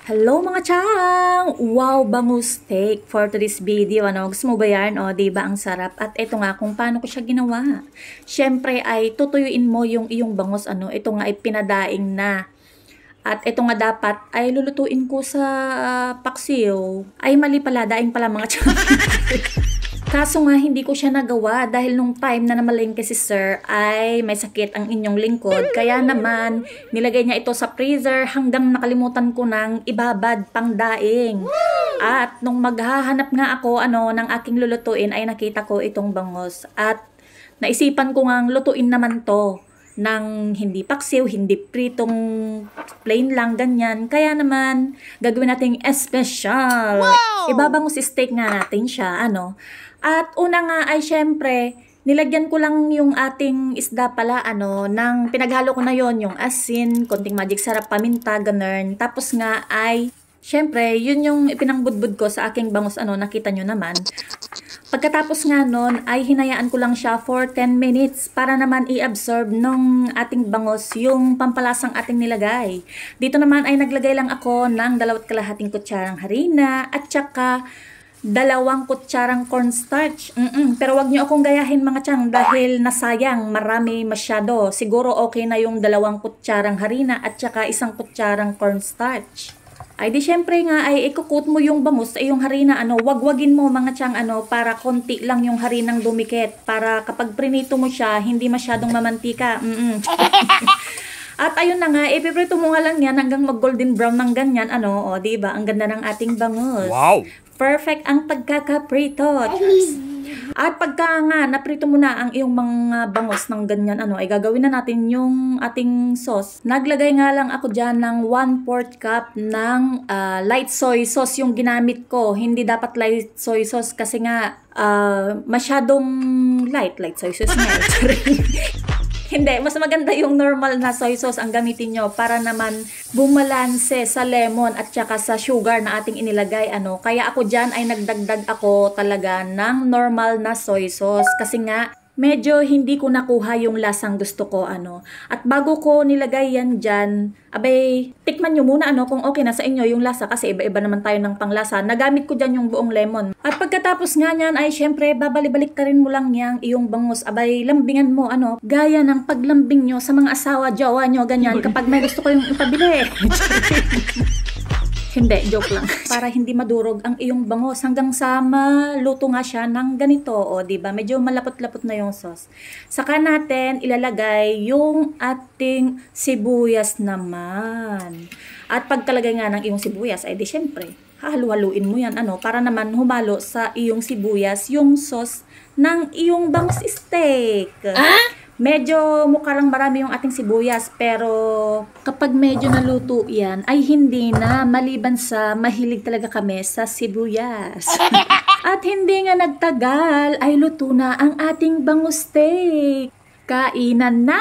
Hello mga chang! Wow, bangus steak for today's video. Gusto mo ba yan? Diba ang sarap? At ito nga kung paano ko siya ginawa. Siyempre ay tutuyuin mo yung iyong bangus. Ito nga ay pinadaing na. At ito nga dapat ay lulutuin ko sa paksiw. Ay mali pala, daing pala mga chang. Kaso nga hindi ko siya nagawa dahil nung time na namalengke si sir ay may sakit ang inyong lingkod. Kaya naman nilagay niya ito sa freezer hanggang nakalimutan ko ng ibabad pang daing. At nung maghahanap nga ako ng aking lulutuin ay nakita ko itong bangus. At naisipan ko ngang lutuin naman to ng hindi paksiw, hindi pritong plain lang, ganyan. Kaya naman, gagawin nating espesyal. Wow! Ibabangus steak nga natin siya, At una nga ay syempre, nilagyan ko lang yung ating isda pala, nang pinaghalo ko na yon yung asin, konting magic sarap, paminta, ganun. Tapos nga ay, syempre, yun yung ipinangbudbud ko sa aking bangus, nakita nyo naman. Pagkatapos nga nun, ay hinayaan ko lang siya for 10 minutes para naman i-absorb nung ating bangus yung pampalasang ating nilagay. Dito naman ay naglagay lang ako ng 2.5 kutsarang harina at saka 2 kutsarang cornstarch. Pero wag niyo akong gayahin mga chang dahil nasayang, marami masyado. Siguro okay na yung 2 kutsarang harina at saka 1 kutsarang cornstarch. Ay di syempre nga ay ikukut mo yung bangus sa iyong harina, wagwagin mo mga chang para konti lang yung harinang dumikit para kapag prinito mo siya hindi masyadong mamantika. At ayun na nga, ipiprito mo nga lang yan hanggang mag golden brown ng ganyan, di ba? Ang ganda ng ating bangus. Wow! Perfect ang pagkakaprito. At pagka nga naprito mo na ang iyong mga bangus ng ganyan, ay gagawin na natin yung ating sauce. Naglagay nga lang ako dyan ng 1/4 cup ng light soy sauce yung ginamit ko. Hindi dapat light soy sauce kasi nga masyadong light soy sauce nga. Hindi, mas maganda yung normal na soy sauce ang gamitin nyo para naman bumalanse sa lemon at saka sa sugar na ating inilagay. Kaya ako dyan ay nagdagdag ako talaga ng normal na soy sauce kasi nga medyo hindi ko nakuha yung lasang gusto ko. At bago ko nilagay yan dyan, abay, tikman nyo muna kung okay na sa inyo yung lasa kasi iba-iba naman tayo ng panglasa. Nagamit ko dyan yung buong lemon. At pagkatapos nga nyan ay syempre babalik-balik ka rin mo lang yang iyong bangus. Abay, lambingan mo gaya ng paglambing nyo sa mga asawa, jowa nyo, ganyan kapag may gusto ko yung ipabili. Hindi, joke lang. Para hindi madurog ang iyong bangus hanggang sa maluto nga siya ng ganito, diba? Medyo malapot-lapot na yung sauce. Saka natin ilalagay yung ating sibuyas naman. At pagkalagay nga ng iyong sibuyas, ay di syempre, hahalu-haluin mo yan, para naman humalo sa iyong sibuyas yung sauce ng iyong bangus steak. Medyo mukha lang marami yung ating sibuyas pero kapag medyo naluto yan ay hindi na, maliban sa mahilig talaga kami sa sibuyas. At hindi nga nagtagal ay luto na ang ating bangus steak. Kainan na!